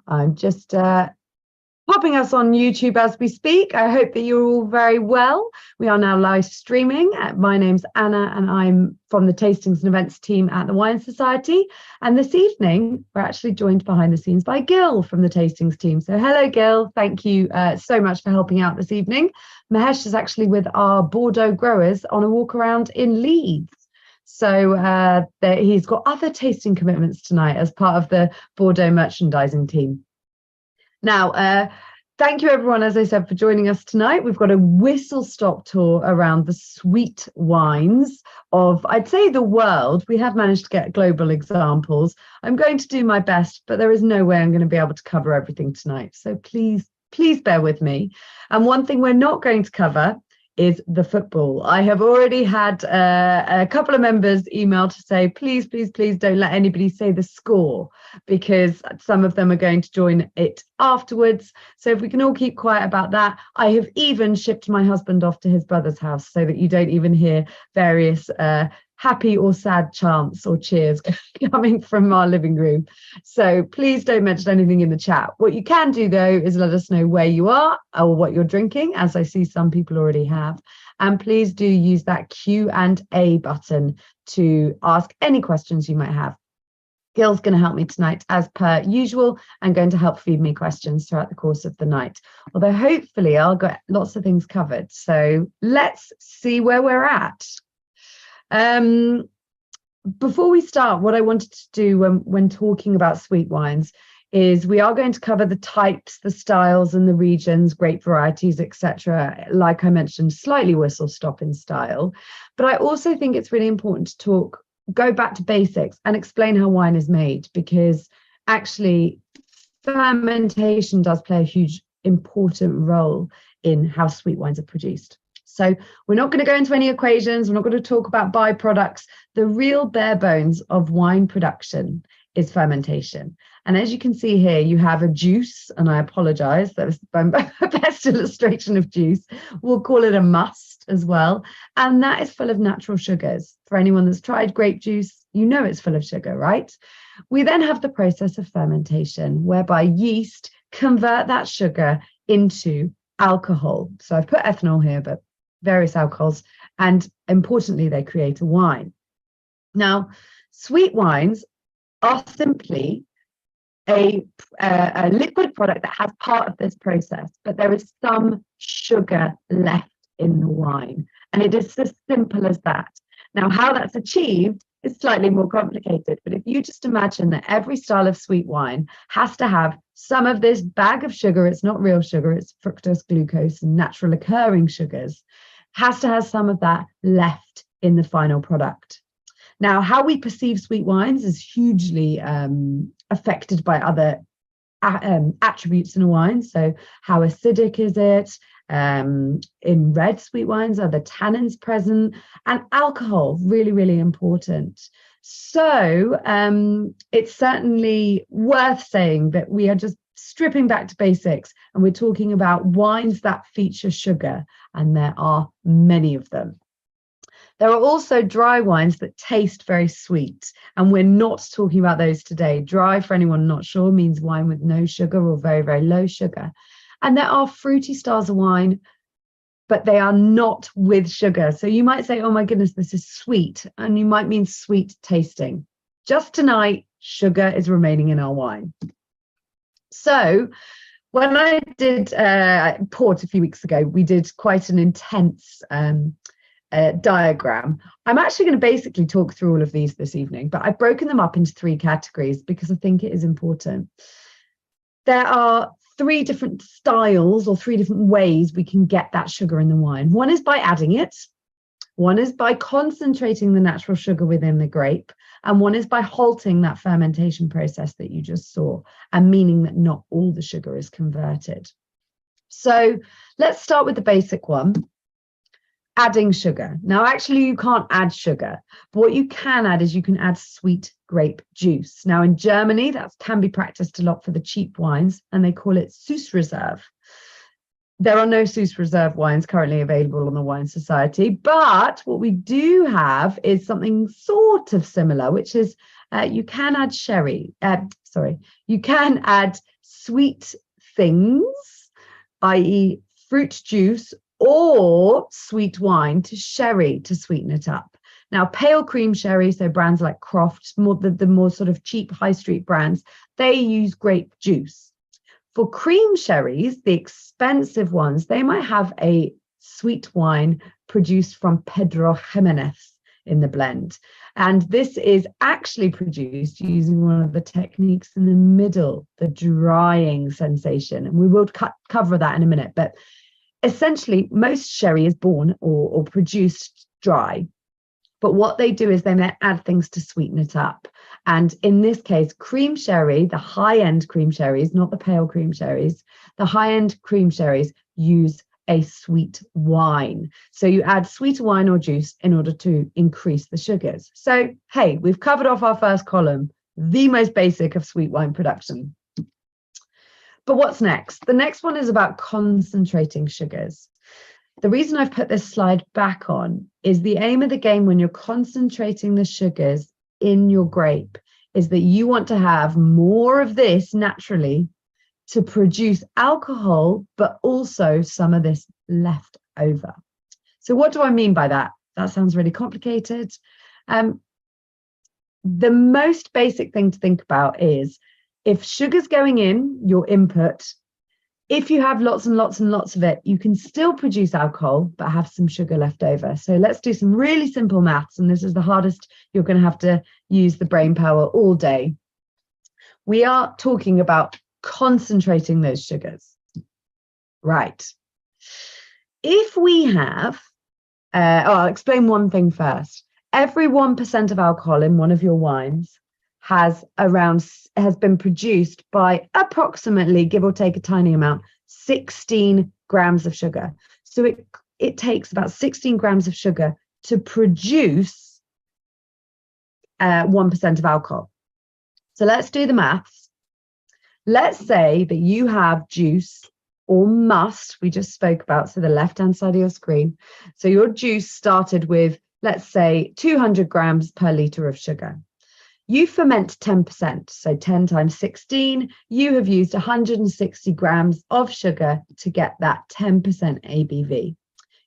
I'm just popping us on YouTube as we speak. I hope that you're all very well. We are now live streaming. My name's Anna and I'm from the Tastings and Events team at the Wine Society. And this evening, we're actually joined behind the scenes by Gil from the Tastings team. So hello, Gil. Thank you so much for helping out this evening. Mahesh is actually with our Bordeaux growers on a walk around in Leeds. So he's got other tasting commitments tonight as part of the Bordeaux merchandising team. Now, thank you everyone, as I said, for joining us tonight. We've got a whistle-stop tour around the sweet wines of, I'd say, the world. We have managed to get global examples. I'm going to do my best, but there is no way I'm going to be able to cover everything tonight. So please bear with me. And one thing we're not going to cover is the football. I have already had a couple of members email to say, please don't let anybody say the score, because some of them are going to join it afterwards. So if we can all keep quiet about that. I have even shipped my husband off to his brother's house so that you don't even hear various happy or sad chants or cheers coming from our living room. So please don't mention anything in the chat. What you can do, though, is let us know where you are or what you're drinking, as I see some people already have. And please do use that Q&A button to ask any questions you might have. Gil's going to help me tonight, as per usual, and going to help feed me questions throughout the course of the night. Although hopefully I'll get lots of things covered. So let's see where we're at. Before we start, what I wanted to do when talking about sweet wines is we are going to cover the types, the styles and the regions, grape varieties, etc. Like I mentioned, slightly whistle stop in style. But I also think it's really important to go back to basics and explain how wine is made, because actually fermentation does play a huge important role in how sweet wines are produced. So we're not going to go into any equations. We're not going to talk about byproducts. The real bare bones of wine production is fermentation. And as you can see here, you have a juice, and I apologize, that was my best illustration of juice. We'll call it a must as well. And that is full of natural sugars. For anyone that's tried grape juice, you know it's full of sugar, right? We then have the process of fermentation, whereby yeast convert that sugar into alcohol. So I've put ethanol here, but various alcohols, and importantly, they create a wine. Now, sweet wines are simply a liquid product that has part of this process, but there is some sugar left in the wine, and it is as simple as that. Now, how that's achieved is slightly more complicated, but if you just imagine that every style of sweet wine has to have some of this bag of sugar, it's not real sugar, it's fructose, glucose, and natural occurring sugars, has to have some of that left in the final product. Now, how we perceive sweet wines is hugely affected by other attributes in a wine. So how acidic is it? In red sweet wines, are the tannins present? And alcohol, really important. So it's certainly worth saying that we are just stripping back to basics, and we're talking about wines that feature sugar, and there are many of them. There are also dry wines that taste very sweet, and we're not talking about those today. Dry, for anyone not sure, means wine with no sugar or very low sugar. And there are fruity styles of wine, but they are not with sugar. So you might say, oh my goodness, this is sweet, and you might mean sweet tasting. Just tonight, sugar is remaining in our wine. So when I did Port a few weeks ago, we did quite an intense diagram. I'm actually going to basically talk through all of these this evening, but I've broken them up into 3 categories because I think it is important. There are 3 different styles or 3 different ways we can get that sugar in the wine. One is by adding it. One is by concentrating the natural sugar within the grape, and one is by halting that fermentation process that you just saw, and meaning that not all the sugar is converted. So let's start with the basic one, adding sugar. Now, actually, you can't add sugar, but what you can add is you can add sweet grape juice. Now, in Germany, that can be practiced a lot for the cheap wines, and they call it Süßreserve. There are no Seuss Reserve wines currently available on the Wine Society, but what we do have is something sort of similar, which is you can add sweet things, i.e. fruit juice or sweet wine, to sherry to sweeten it up. Now, pale cream sherry, so brands like Croft, the more sort of cheap high street brands, they use grape juice. For cream sherries, the expensive ones, they might have a sweet wine produced from Pedro Jimenez in the blend. And this is actually produced using one of the techniques in the middle, the drying sensation. And we will cover that in a minute. But essentially, most sherry is born or produced dry. But what they do is they may add things to sweeten it up. And in this case, cream sherry, the high-end cream sherries, not the pale cream sherries, the high-end cream sherries use a sweet wine. So you add sweeter wine or juice in order to increase the sugars. So, hey, we've covered off our first column, the most basic of sweet wine production. But what's next? The next one is about concentrating sugars. The reason I've put this slide back on is the aim of the game when you're concentrating the sugars in your grape is that you want to have more of this naturally to produce alcohol, but also some of this left over. So what do I mean by that? That sounds really complicated. The most basic thing to think about is if sugar's going in, your input, if you have lots and lots and lots of it, you can still produce alcohol, but have some sugar left over. So let's do some really simple maths. And this is the hardest. You're going to have to use the brain power all day. We are talking about concentrating those sugars. Right. If we have, I'll explain one thing first. Every 1% of alcohol in one of your wines has been produced by approximately, give or take a tiny amount, 16 grams of sugar. So it takes about 16 grams of sugar to produce 1% of alcohol. So let's do the maths. Let's say that you have juice or must, we just spoke about, so the left-hand side of your screen. So your juice started with, let's say, 200 grams per litre of sugar. You ferment 10%, so 10 times 16, you have used 160 grams of sugar to get that 10% ABV.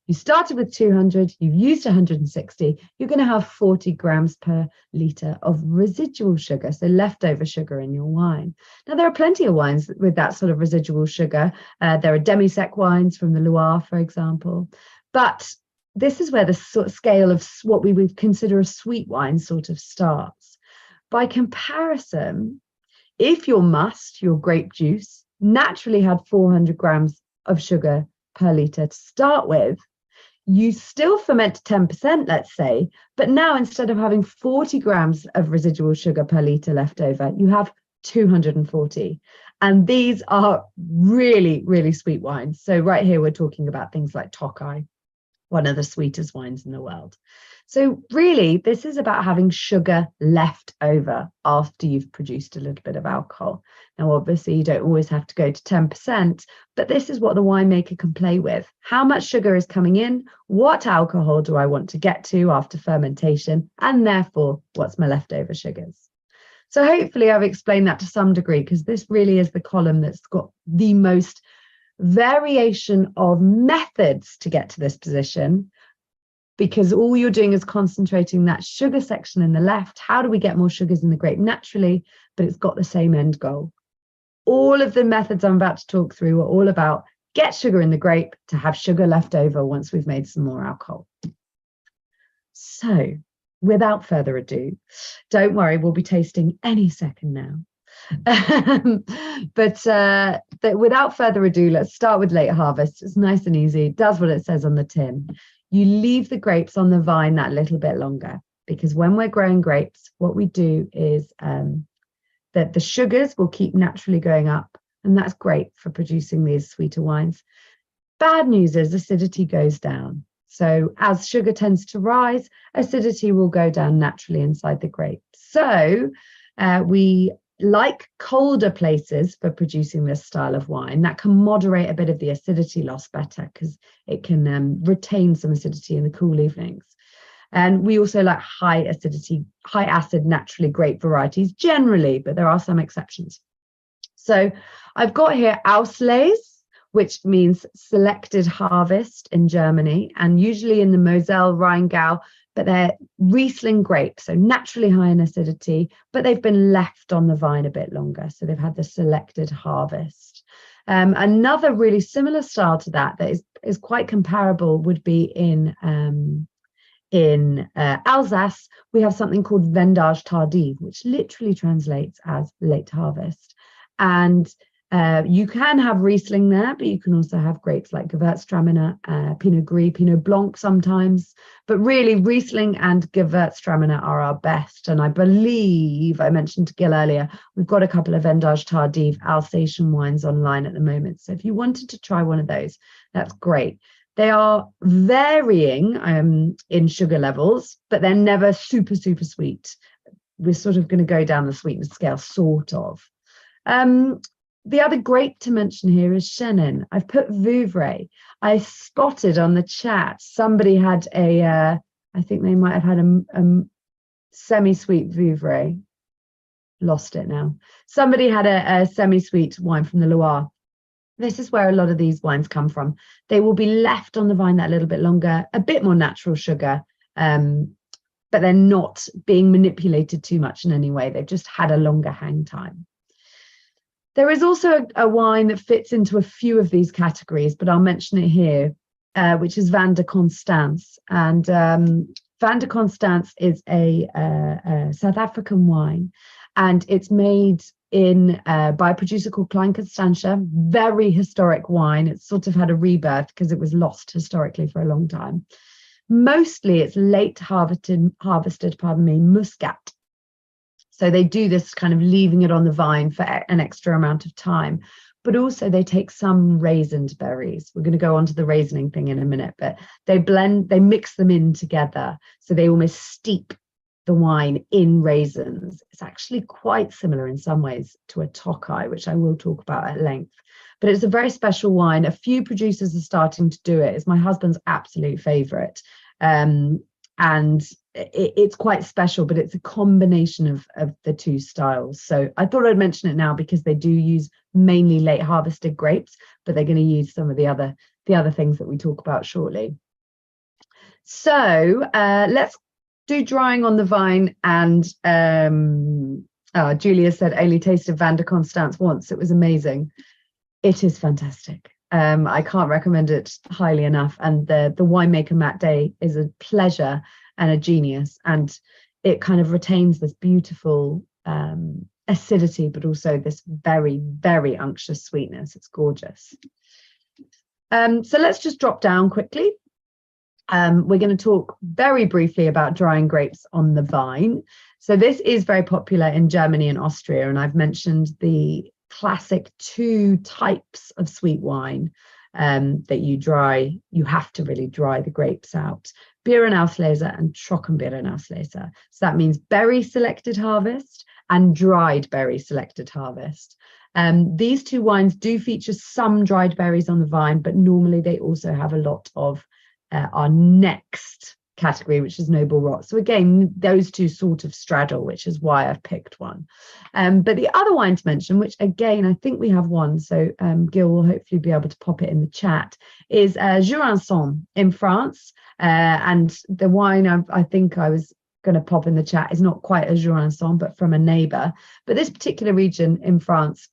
You started with 200, you've used 160, you're going to have 40 grams per litre of residual sugar, so leftover sugar in your wine. Now, there are plenty of wines with that sort of residual sugar. There are demi-sec wines from the Loire, for example. But this is where the sort of scale of what we would consider a sweet wine sort of starts. By comparison, if your must, your grape juice, naturally had 400 grams of sugar per litre to start with, you still ferment 10%, let's say, but now instead of having 40 grams of residual sugar per litre left over, you have 240. And these are really, really sweet wines. So right here, we're talking about things like Tokai, one of the sweetest wines in the world. So really, this is about having sugar left over after you've produced a little bit of alcohol. Now, obviously, you don't always have to go to 10%, but this is what the winemaker can play with. How much sugar is coming in? What alcohol do I want to get to after fermentation? And therefore, what's my leftover sugars? So hopefully I've explained that to some degree, because this really is the column that's got the most variation of methods to get to this position, because all you're doing is concentrating that sugar section in the left. How do we get more sugars in the grape naturally? But it's got the same end goal. All of the methods I'm about to talk through are all about get sugar in the grape to have sugar left over once we've made some more alcohol. So without further ado, don't worry, we'll be tasting any second now. But without further ado, let's start with late harvest. It's nice and easy. It does what it says on the tin. You leave the grapes on the vine that little bit longer, because when we're growing grapes, what we do is that the sugars will keep naturally going up, and that's great for producing these sweeter wines. Bad news is acidity goes down. So as sugar tends to rise, acidity will go down naturally inside the grape. So we like colder places for producing this style of wine. That can moderate a bit of the acidity loss better, because it can retain some acidity in the cool evenings. And we also like high acid, naturally grape varieties generally, but there are some exceptions. So I've got here Auslese, which means selected harvest in Germany, and usually in the Moselle, Rheingau, but they're Riesling grapes, so naturally high in acidity, but they've been left on the vine a bit longer, so they've had the selected harvest. Another really similar style to that is quite comparable would be in Alsace. We have something called Vendage tardive, which literally translates as late harvest. And you can have Riesling there, but you can also have grapes like Gewürztraminer, Pinot Gris, Pinot Blanc sometimes. But really, Riesling and Gewürztraminer are our best. And I believe I mentioned to Gil earlier, we've got a couple of Vendage tardive Alsatian wines online at the moment. So if you wanted to try one of those, that's great. They are varying in sugar levels, but they're never super, super sweet. We're sort of going to go down the sweetness scale, sort of. The other grape to mention here is Chenin. I've put Vouvray. I spotted on the chat somebody had I think they might have had a semi-sweet Vouvray. Lost it now. Somebody had a semi-sweet wine from the Loire. This is where a lot of these wines come from. They will be left on the vine that little bit longer, a bit more natural sugar, but they're not being manipulated too much in any way. They've just had a longer hang time. There is also a wine that fits into a few of these categories, but I'll mention it here, which is Vin de Constance. And Vin de Constance is a South African wine, and it's made by a producer called Klein Constantia. Very historic wine. It's sort of had a rebirth because it was lost historically for a long time. Mostly it's late harvested, muscat. So they do this kind of leaving it on the vine for an extra amount of time, but also they take some raisined berries. We're going to go on to the raisining thing in a minute, but they mix them in together. So they almost steep the wine in raisins. It's actually quite similar in some ways to a Tokai, which I will talk about at length. But it's a very special wine. A few producers are starting to do it. It's my husband's absolute favorite. And it's quite special, but it's a combination of the two styles. So I thought I'd mention it now because they do use mainly late harvested grapes, but they're going to use some of the other things that we talk about shortly. So let's do drying on the vine. And Julia said only tasted Vin de Constance once. It was amazing. It is fantastic. I can't recommend it highly enough. And the winemaker Matt Day is a pleasure and a genius, and it kind of retains this beautiful acidity, but also this very, very unctuous sweetness. It's gorgeous. So let's just drop down quickly. We're going to talk very briefly about drying grapes on the vine. So this is very popular in Germany and Austria, and I've mentioned the classic two types of sweet wine that you have to really dry the grapes out: Beerenauslese and Trockenbeerenauslese. So that means berry selected harvest and dried berry selected harvest. These two wines do feature some dried berries on the vine, but normally they also have a lot of our next category, which is noble rot. So again, those two sort of straddle, which is why I've picked one. But the other wine to mention, which again I think we have one, so Gil will hopefully be able to pop it in the chat, is Jurançon in France. And the wine I think I was going to pop in the chat is not quite a Jurançon, but from a neighbour. But this particular region in France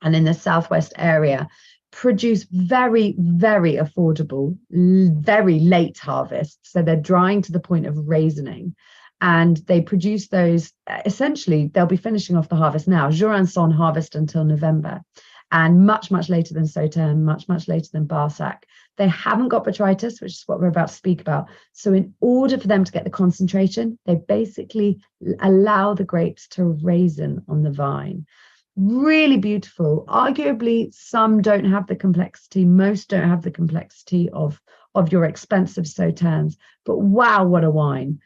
and in the southwest area produce very, very affordable, very late harvests. So they're drying to the point of raisining, and they produce those essentially, they'll be finishing off the harvest now. Jurançon harvest until November, and much, much later than Sauternes, much, much later than Barsac. They haven't got botrytis, which is what we're about to speak about. So in order for them to get the concentration, they basically allow the grapes to raisin on the vine. Really beautiful. Arguably, some don't have the complexity. Most don't have the complexity of your expensive Sauternes. But wow, what a wine.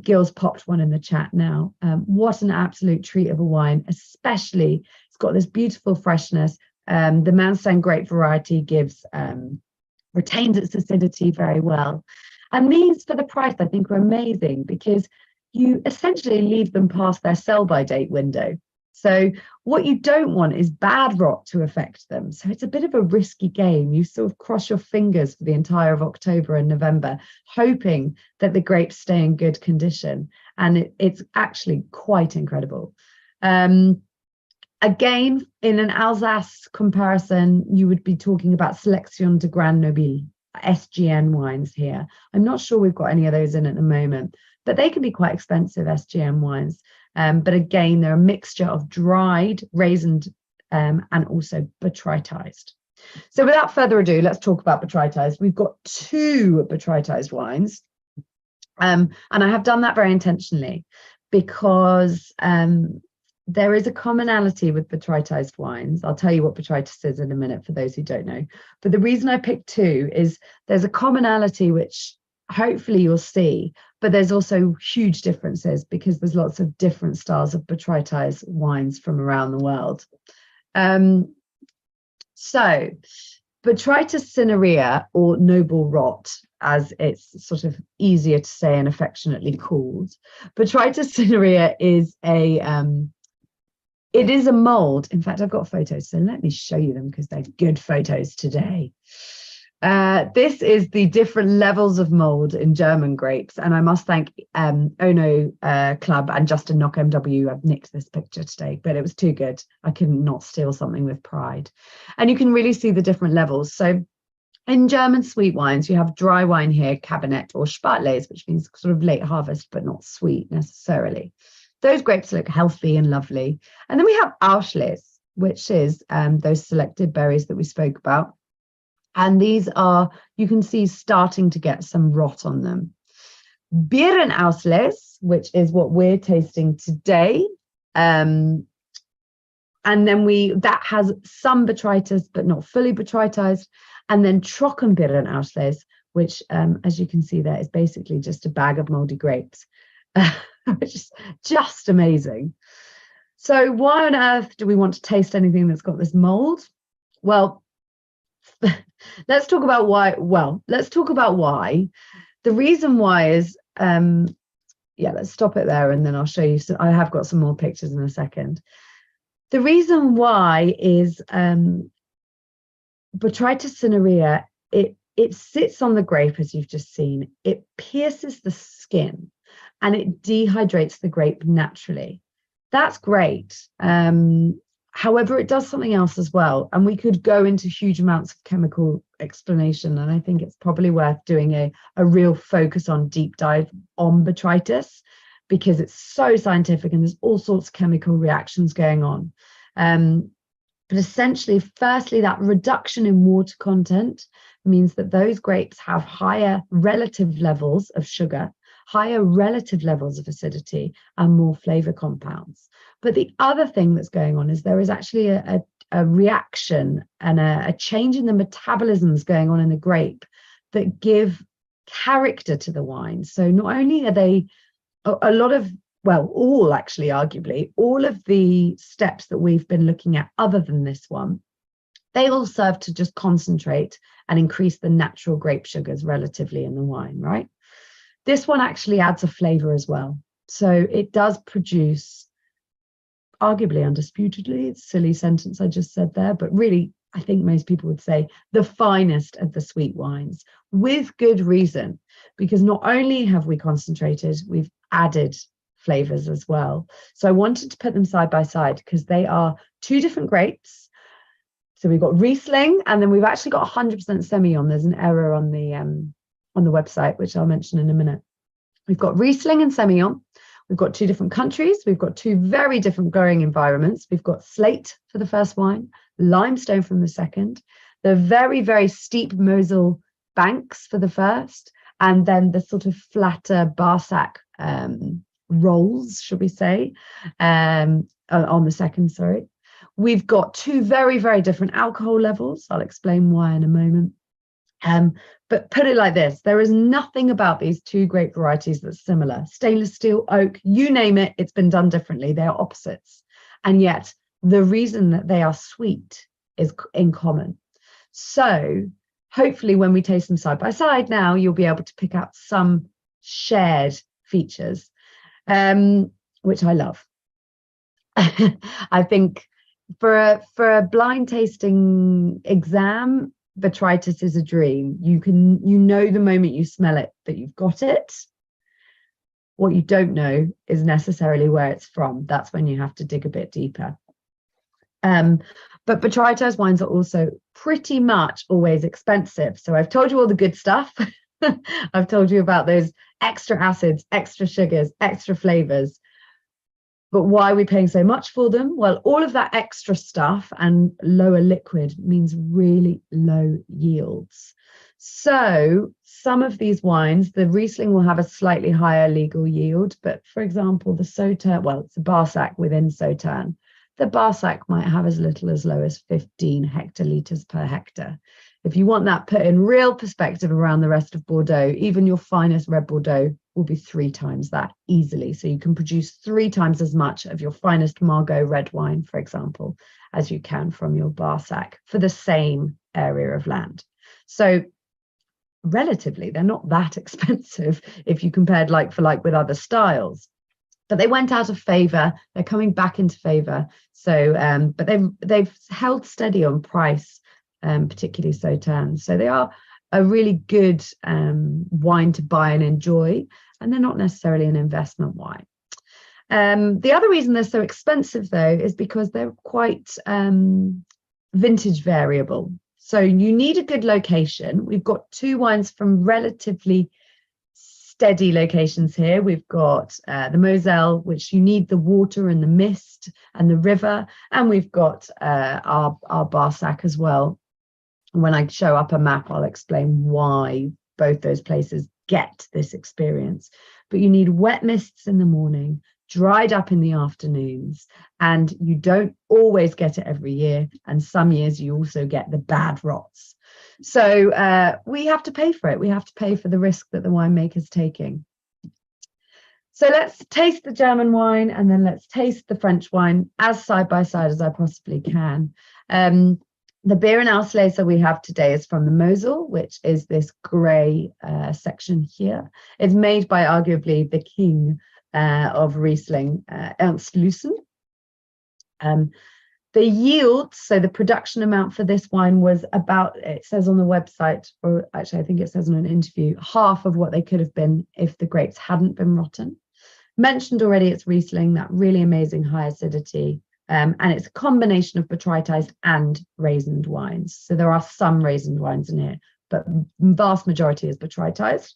Gil's popped one in the chat now. What an absolute treat of a wine, especially it's got this beautiful freshness. The Mansain grape variety retains its acidity very well. And these, for the price, I think are amazing because you essentially leave them past their sell-by date window. So what you don't want is bad rot to affect them. So it's a bit of a risky game. You sort of cross your fingers for the entire of October and November, hoping that the grapes stay in good condition. And it's actually quite incredible. Again, in an Alsace comparison, you would be talking about Sélection de Grand Noble, SGN wines here. I'm not sure we've got any of those in at the moment, but they can be quite expensive, SGN wines. But again, they're a mixture of dried, raisined, and also botrytized. So without further ado, let's talk about botrytized. We've got 2 botrytized wines. And I have done that very intentionally because there is a commonality with botrytized wines. I'll tell you what botrytis is in a minute for those who don't know. But the reason I picked 2 is there's a commonality which hopefully you'll see, but there's also huge differences because there's lots of different styles of botrytized wines from around the world. So Botrytis cinerea, or noble rot, as it's sort of easier to say and affectionately called, Botrytis cinerea is it is a mold. In fact, I've got photos, so let me show you them because they're good photos today. This is the different levels of mold in German grapes, and I must thank Ono Club and Justin Knock MW. I've nicked this picture today, but it was too good. I couldn't not steal something with pride. And you can really see the different levels. So in German sweet wines, you have dry wine here, Cabernet or Spätlese, which means sort of late harvest, but not sweet necessarily. Those grapes look healthy and lovely. And then we have Auslese, which is those selected berries that we spoke about. And these are, you can see, starting to get some rot on them. Beerenauslese, which is what we're tasting today. And then that has some botrytis, but not fully botrytized. And then Trockenbeerenauslese, which, as you can see there, is basically just a bag of moldy grapes, which is just amazing. So why on earth do we want to taste anything that's got this mold? Well, let's talk about why. The reason why is, let's stop it there and then I'll show you. So I have got some more pictures in a second. The reason why is Botrytis cinerea, it sits on the grape, as you've just seen. It pierces the skin and it dehydrates the grape naturally. That's great. However, it does something else as well. And we could go into huge amounts of chemical explanation. And I think it's probably worth doing a real focus on deep dive on botrytis, because it's so scientific and there's all sorts of chemical reactions going on. But essentially, firstly, that reduction in water content means that those grapes have higher relative levels of sugar, higher relative levels of acidity, and more flavor compounds. But the other thing that's going on is there is actually a reaction and a change in the metabolisms going on in the grape that give character to the wine. So not only are they a lot of, well, all actually, arguably, all of the steps that we've been looking at other than this one, they all serve to just concentrate and increase the natural grape sugars relatively in the wine, right? This one actually adds a flavor as well. So it does produce, arguably, undisputedly, it's a silly sentence I just said there, but really, I think most people would say the finest of the sweet wines, with good reason, because not only have we concentrated, we've added flavors as well. So I wanted to put them side by side because they are 2 different grapes. So we've got Riesling, and then we've actually got 100% Semillon. There's an error on the website, which I'll mention in a minute. We've got Riesling and Semillon. We've got 2 different countries. We've got 2 very different growing environments. We've got slate for the first wine, limestone from the second, the very, very steep Mosel banks for the first, and then the sort of flatter Barsac rolls, should we say, on the second, sorry. We've got 2 very, very different alcohol levels. I'll explain why in a moment. But put it like this, there is nothing about these 2 grape varieties that's similar. Stainless steel, oak, you name it, it's been done differently. They are opposites. And yet the reason that they are sweet is in common. So hopefully when we taste them side by side now, you'll be able to pick out some shared features, which I love. I think for a blind tasting exam, botrytis is a dream. You know the moment you smell it that you've got it. What you don't know is necessarily where it's from. That's when you have to dig a bit deeper. But botrytis wines are also pretty much always expensive. So I've told you all the good stuff. I've told you about those extra acids, extra sugars, extra flavors. But why are we paying so much for them? Well, all of that extra stuff and lower liquid means really low yields. So some of these wines, the Riesling will have a slightly higher legal yield. But for example, the Sauterne, well, it's a Barsac within Sauterne. The Barsac might have as little as low as 15 hectolitres per hectare. If you want that put in real perspective around the rest of Bordeaux, even your finest red Bordeaux will be 3 times that easily. So you can produce 3 times as much of your finest Margaux red wine, for example, as you can from your Barsac for the same area of land. So relatively, they're not that expensive if you compared like for like with other styles. But they went out of favor. They're coming back into favor. So, but they've held steady on price, particularly Sauterne. So they are a really good wine to buy and enjoy, and they're not necessarily an investment wine. The other reason they're so expensive, though, is because they're quite vintage variable. So you need a good location. We've got 2 wines from relatively steady locations here. We've got the Moselle, which you need the water and the mist and the river, and we've got our Barsac as well. When I show up a map, I'll explain why both those places get this experience. But you need wet mists in the morning, dried up in the afternoons, and you don't always get it every year. And some years you also get the bad rots. So we have to pay for it. We have to pay for the risk that the winemaker's taking. So let's taste the German wine, and then let's taste the French wine as side by side as I possibly can. The beer and Auslese we have today is from the Mosel, which is this grey section here. It's made by arguably the king of Riesling, Ernst Lüssen. The yield, so the production amount for this wine was about, it says on the website, or actually I think it says in an interview, half of what they could have been if the grapes hadn't been rotten. Mentioned already, it's Riesling, that really amazing high acidity. And it's a combination of botrytis and raisined wines. So there are some raisined wines in here, but vast majority is botrytis.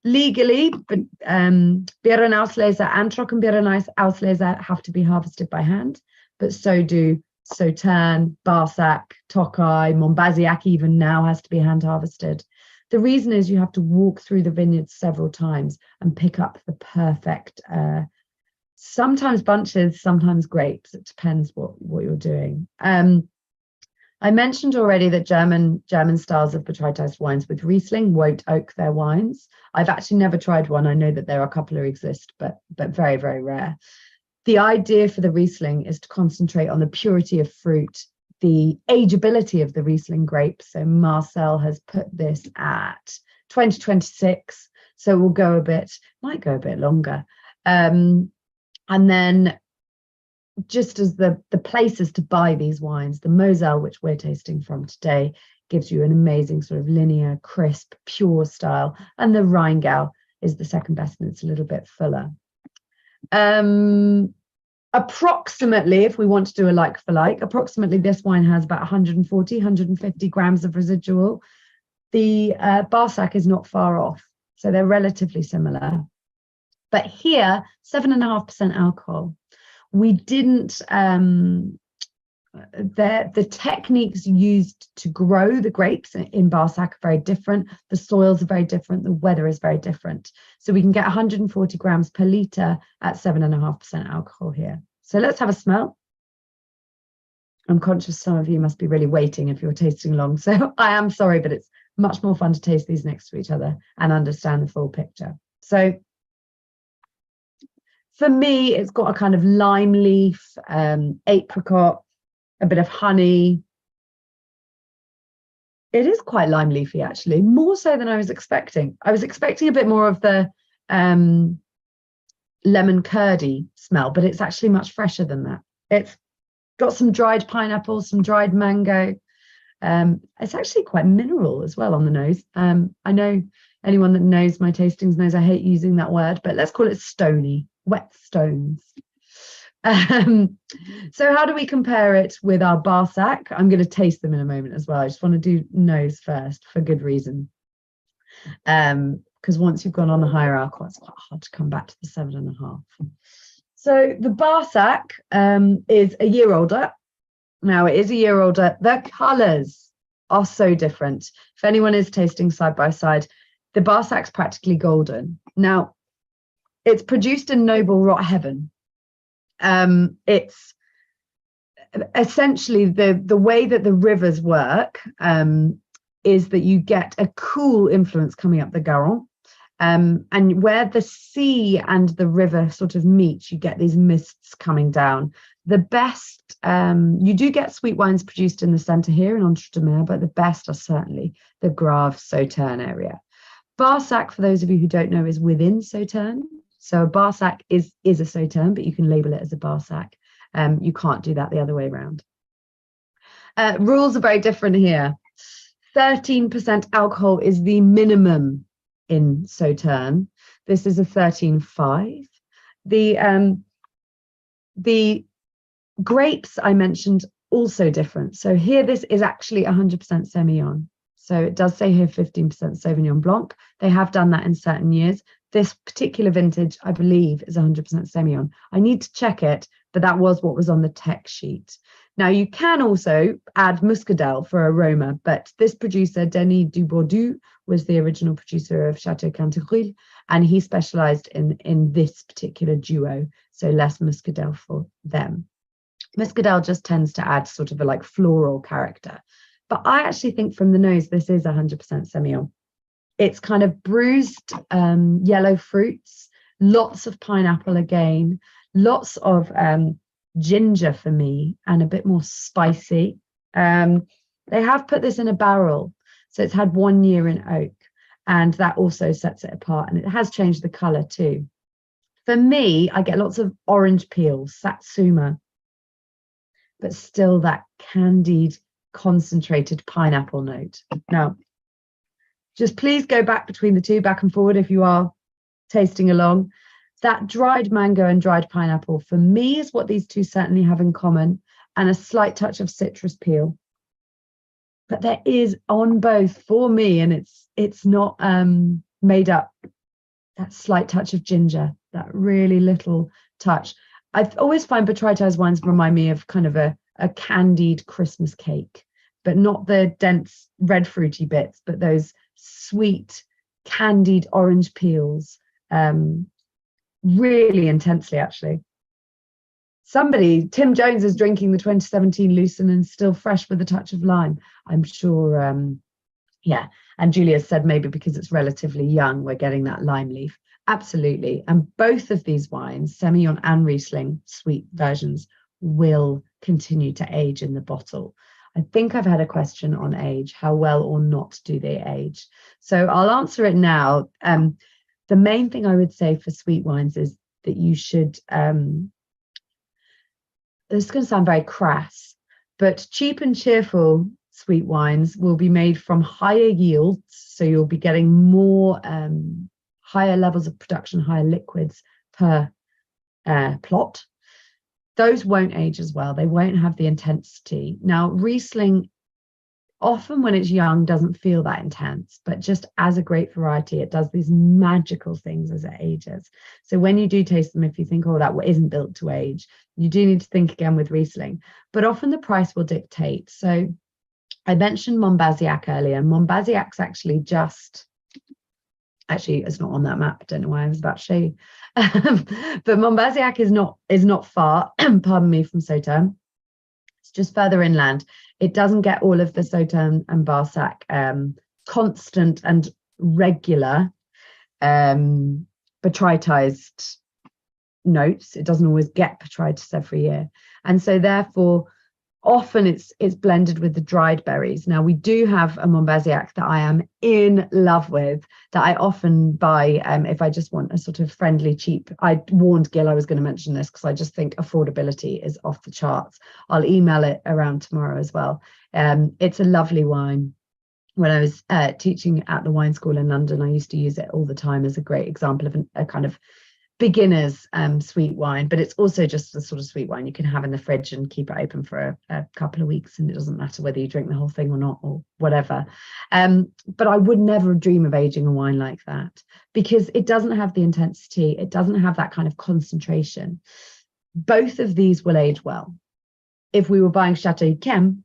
Legally, Beeren Auslese and Trockenbeeren Auslese have to be harvested by hand, but so do Sauterne, Barsac, Tokaj, Monbazillac even now has to be hand harvested. The reason is you have to walk through the vineyards several times and pick up the perfect, sometimes bunches, sometimes grapes. It depends what you're doing. I mentioned already that German styles of botrytis wines with Riesling won't oak their wines. I've actually never tried one. I know that there are a couple who exist, but very, very rare. The idea for the Riesling is to concentrate on the purity of fruit, the ageability of the Riesling grape. So Marcel has put this at 2026. So it will go might go a bit longer. And then just as the places to buy these wines, the Moselle, which we're tasting from today, gives you an amazing sort of linear, crisp, pure style. And the Rheingau is the second best, and it's a little bit fuller. Approximately, if we want to do a like for like, approximately this wine has about 140, 150 grams of residual. The Barsac is not far off, so they're relatively similar. But here, 7.5% alcohol. We didn't, the techniques used to grow the grapes in Barsac are very different. The soils are very different. The weather is very different. So we can get 140 grams per litre at 7.5% alcohol here. So let's have a smell. I'm conscious some of you must be really waiting if you're tasting along. So I am sorry, but it's much more fun to taste these next to each other and understand the full picture. So for me, it's got a kind of lime leaf, apricot, a bit of honey. It is quite lime leafy, actually, more so than I was expecting. I was expecting a bit more of the lemon curdy smell, but it's actually much fresher than that. It's got some dried pineapple, some dried mango. It's actually quite mineral as well on the nose. I know anyone that knows my tastings knows I hate using that word, but let's call it stony, wet stones. So how do we compare it with our Barsac? I'm going to taste them in a moment as well. I just want to do nose first for good reason. Because once you've gone on the hierarchy, it's quite hard to come back to the 7.5. So the Barsac is a year older. Now it is a year older. The colours are so different. If anyone is tasting side by side, the Barsac's practically golden. Now it's produced in noble rot heaven. It's essentially the way that the rivers work is that you get a cool influence coming up the Garonne. And where the sea and the river sort of meet, you get these mists coming down. The best, you do get sweet wines produced in the centre here in Entre-deux-Mers, but the best are certainly the Grave Sauterne area. Barsac, for those of you who don't know, is within Sauterne. So a Barsac is a Sauterne, but you can label it as a Barsac. You can't do that the other way around. Rules are very different here. 13% alcohol is the minimum in Sauterne. This is a 13.5. The grapes I mentioned also different. So here this is actually 100% Semillon. So it does say here 15% Sauvignon Blanc. They have done that in certain years. This particular vintage, I believe, is 100% Semillon. I need to check it, but that was what was on the tech sheet. Now, you can also add muscadel for aroma, but this producer, Denis Dubourdieu, was the original producer of Chateau Cantegril, and he specialised in this particular duo, so less muscadel for them. Muscadel just tends to add sort of a like floral character. But I actually think from the nose, this is 100% Semillon. It's kind of bruised yellow fruits, lots of pineapple again, lots of ginger for me, and a bit more spicy. They have put this in a barrel, so it's had 1 year in oak, and that also sets it apart, and it has changed the colour too. For me, I get lots of orange peel, satsuma, but still that candied, concentrated pineapple note. Now, just please go back between the two, back and forward if you are tasting along. That dried mango and dried pineapple for me is what these two certainly have in common, and a slight touch of citrus peel. But there is on both for me, and it's not made up, that slight touch of ginger, that really little touch. I always find botrytis wines remind me of kind of a candied Christmas cake, but not the dense red fruity bits, but those sweet candied orange peels, really intensely actually. Tim Jones is drinking the 2017 Lucerne still fresh with a touch of lime. I'm sure, yeah. And Julia said maybe because it's relatively young, we're getting that lime leaf. Absolutely. And both of these wines, Semillon and Riesling, sweet versions, will continue to age in the bottle. I think I've had a question on age. How well or not do they age? So I'll answer it now. The main thing I would say for sweet wines is that you should, this is going to sound very crass, but cheap and cheerful sweet wines will be made from higher yields. So you'll be getting more, higher levels of production, higher liquids per plot. Those won't age as well. They won't have the intensity. Now, Riesling, often when it's young, doesn't feel that intense, but just as a grape variety, it does these magical things as it ages. So when you do taste them, if you think, oh, that isn't built to age, you do need to think again with Riesling. But often the price will dictate. So I mentioned Monbazillac earlier. Monbazillac actually it's not on that map. I don't know why I was about to show you. But Monbazillac is not far, pardon me, from Sauterne. It's just further inland. It doesn't get all of the Sauterne and Barsac constant and regular botrytized notes. It doesn't always get botrytis every year. And so therefore, Often it's blended with the dried berries. Now we do have a Montbazillac that I am in love with, that I often buy if I just want a sort of friendly, cheap. I warned Gil I was going to mention this because I just think affordability is off the charts. I'll email it around tomorrow as well. It's a lovely wine. When I was teaching at the wine school in London, I used to use it all the time as a great example of a kind of beginner's sweet wine, but it's also just the sort of sweet wine you can have in the fridge and keep it open for a couple of weeks, and it doesn't matter whether you drink the whole thing or not or whatever. But I would never dream of aging a wine like that, because it doesn't have the intensity, it doesn't have that kind of concentration. Both of these will age well. If we were buying Chateau Yquem,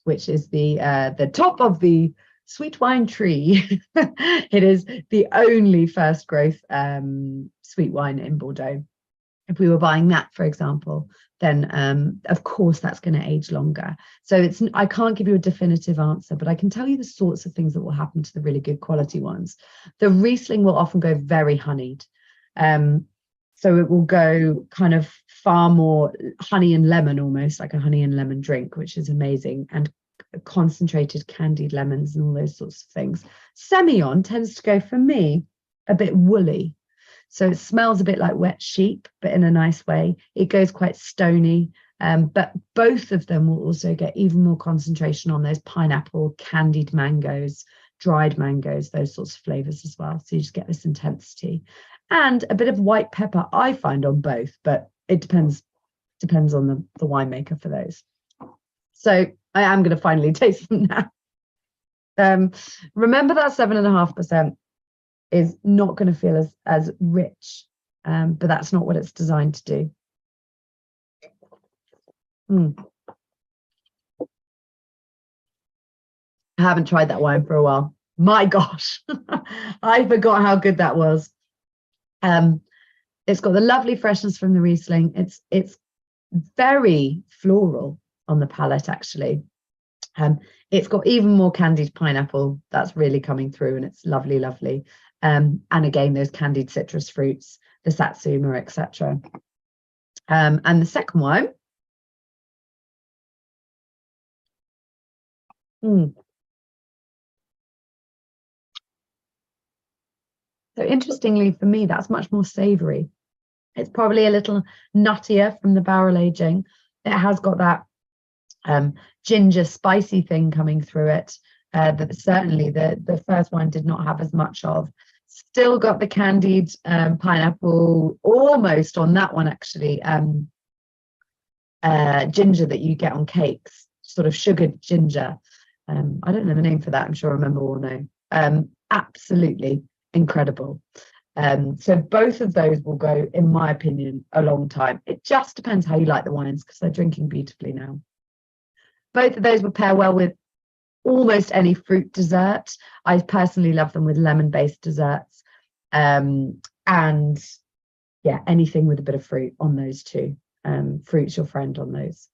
which is the top of the sweet wine tree, it is the only first growth sweet wine in Bordeaux. If we were buying that, for example, then of course that's going to age longer. So I can't give you a definitive answer, but I can tell you the sorts of things that will happen to the really good quality ones. The Riesling will often go very honeyed. So it will go kind of far more honey and lemon, almost like a honey and lemon drink, which is amazing, and concentrated candied lemons and all those sorts of things. Semillon tends to go, for me, a bit woolly. So it smells a bit like wet sheep, but in a nice way. It goes quite stony, but both of them will also get even more concentration on those pineapple, candied mangoes, dried mangoes, those sorts of flavors as well. So you just get this intensity. And a bit of white pepper, I find, on both, but it depends on the winemaker for those. So I am going to finally taste them now. Remember that 7.5% is not going to feel as rich, but that's not what it's designed to do. I haven't tried that wine for a while. My gosh, I forgot how good that was. It's got the lovely freshness from the Riesling. It's very floral on the palate, actually. It's got even more candied pineapple that's really coming through, and it's lovely, lovely. And again, those candied citrus fruits, the satsuma, etc. And the second one, so interestingly for me, that's much more savory. It's probably a little nuttier from the barrel aging. It has got that ginger spicy thing coming through it that certainly the first one did not have as much of. Still got the candied pineapple almost on that one, actually. Ginger that you get on cakes, sort of sugared ginger. I don't know the name for that. I'm sure Remember will know. Absolutely incredible. So both of those will go, in my opinion, a long time. It just depends how you like the wines, because they're drinking beautifully now. Both of those will pair well with almost any fruit dessert. I personally love them with lemon-based desserts. And yeah, anything with a bit of fruit on those two. Fruit's your friend on those.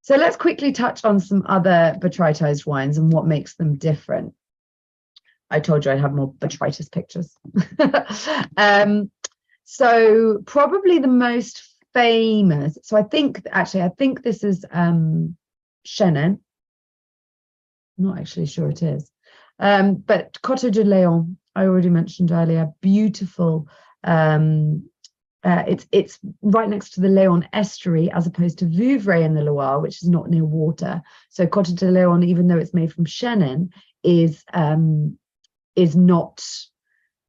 So let's quickly touch on some other botrytized wines and what makes them different. I told you I'd have more botrytis pictures. So probably the most famous, so I think this is Chenin. I'm not actually sure it is. But Coteau de Léon, I already mentioned earlier, beautiful. It's right next to the Léon estuary, as opposed to Vouvray in the Loire, which is not near water. So Coteau de Léon, even though it's made from Chenin, is not,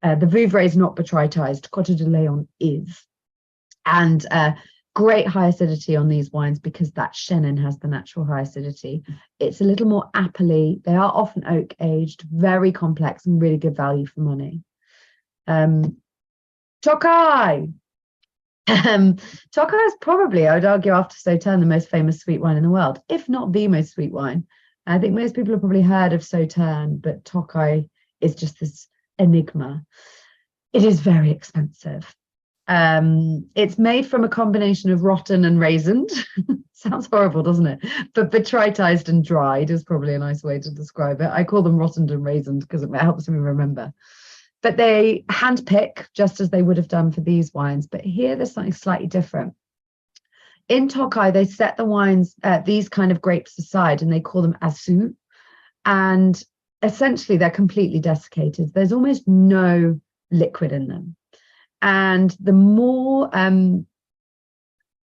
the Vouvray is not botrytized. Coteau de Léon is. And great high acidity on these wines, because that Chenin has the natural high acidity. It's a little more appley. They are often oak aged, very complex, and really good value for money. Tokai. Tokai is probably, I would argue, after Sauternes, the most famous sweet wine in the world, if not the most sweet wine. I think most people have probably heard of Sauternes, but Tokai is just this enigma. It is very expensive. It's made from a combination of rotten and raisined. Sounds horrible, doesn't it? But botrytized and dried is probably a nice way to describe it. I call them rottened and raisined because it helps me remember. But they handpick just as they would have done for these wines. But here there's something slightly different. in Tokai, they set the wines, these kind of grapes aside, and they call them azu. And essentially, they're completely desiccated. There's almost no liquid in them. And the more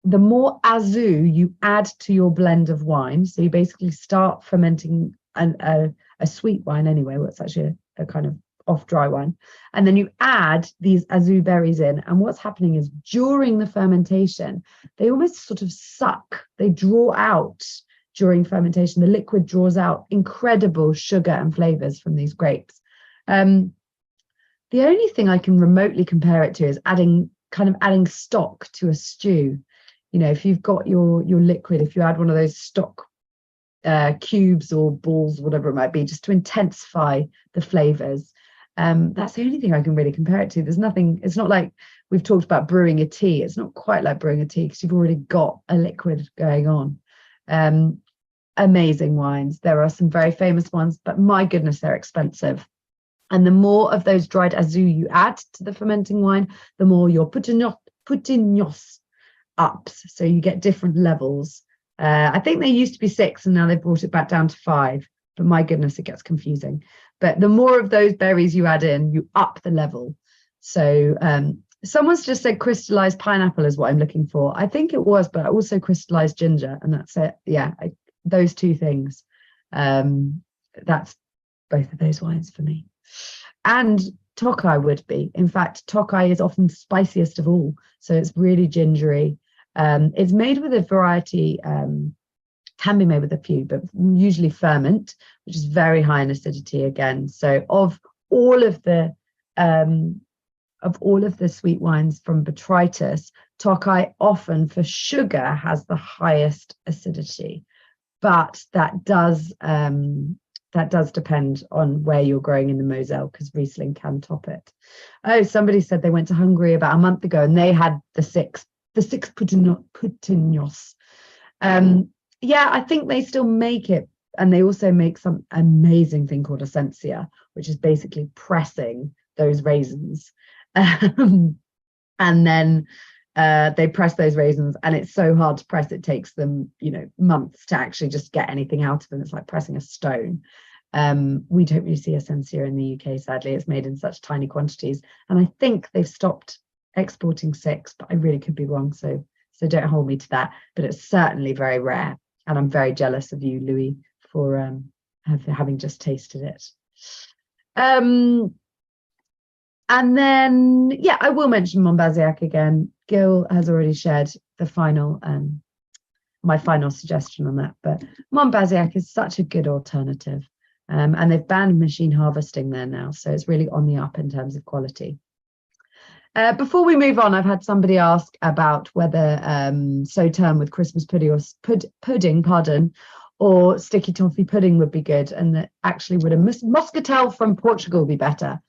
azu you add to your blend of wine, so you basically start fermenting a sweet wine anyway, well, it's actually a kind of off dry wine, and then you add these azu berries in, and what's happening is during the fermentation they almost sort of suck, they draw out, during fermentation the liquid draws out incredible sugar and flavors from these grapes. The only thing I can remotely compare it to is adding stock to a stew. If you've got your liquid, if you add one of those stock cubes or balls, whatever it might be, just to intensify the flavors. That's the only thing I can really compare it to. There's nothing, it's not like we've talked about brewing a tea. It's not quite like brewing a tea because you've already got a liquid going on. Amazing wines. There are some very famous ones, but my goodness, they're expensive. And the more of those dried azu you add to the fermenting wine, the more your putinhos ups. So you get different levels. I think they used to be 6 and now they've brought it back down to 5. But my goodness, it gets confusing. But the more of those berries you add in, you up the level. So someone's just said crystallized pineapple is what I'm looking for. I think it was, but also crystallized ginger. And that's it. Yeah, those two things. That's both of those wines for me. And Tokai would be. In fact, Tokai is often spiciest of all. So it's really gingery. It's made with a variety, can be made with a few, but usually ferment, which is very high in acidity again. So of all of the sweet wines from botrytis, Tokai often for sugar has the highest acidity, but that does depend on where you're growing in the Moselle, because Riesling can top it. Oh, somebody said they went to Hungary about a month ago and they had the six putinhos. Yeah, I think they still make it, and they also make some amazing thing called essentia, which is basically pressing those raisins. And then they press those raisins, and it's so hard to press, it takes them months to actually just get anything out of them. It's like pressing a stone. We don't really see essentia in the UK, sadly. It's made in such tiny quantities, and I think they've stopped exporting 6, but I really could be wrong, so don't hold me to that. But it's certainly very rare, and I'm very jealous of you, Louis, for having just tasted it. And then, yeah, I will mention Monbazillac again. Gil has already shared the final, my final suggestion on that. But Monbazillac is such a good alternative, and they've banned machine harvesting there now, so it's really on the up in terms of quality. Before we move on, I've had somebody ask about whether Sauterne with Christmas pudding, or sticky toffee pudding would be good, and that actually would a Moscatel from Portugal be better.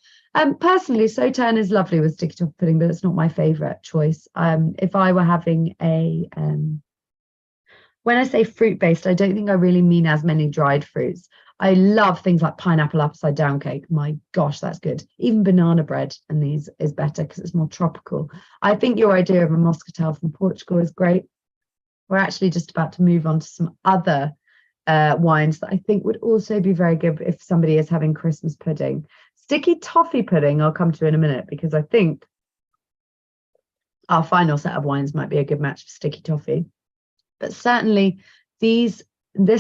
Personally, Sauterne is lovely with sticky toffee pudding, but it's not my favourite choice. If I were having when I say fruit-based, I don't think I really mean as many dried fruits. I love things like pineapple upside down cake. My gosh, that's good. Even banana bread and these is better because it's more tropical. I think your idea of a Moscatel from Portugal is great. We're actually just about to move on to some other wines that I think would also be very good if somebody is having Christmas pudding. Sticky toffee pudding I'll come to in a minute, because I think our final set of wines might be a good match for sticky toffee. But certainly this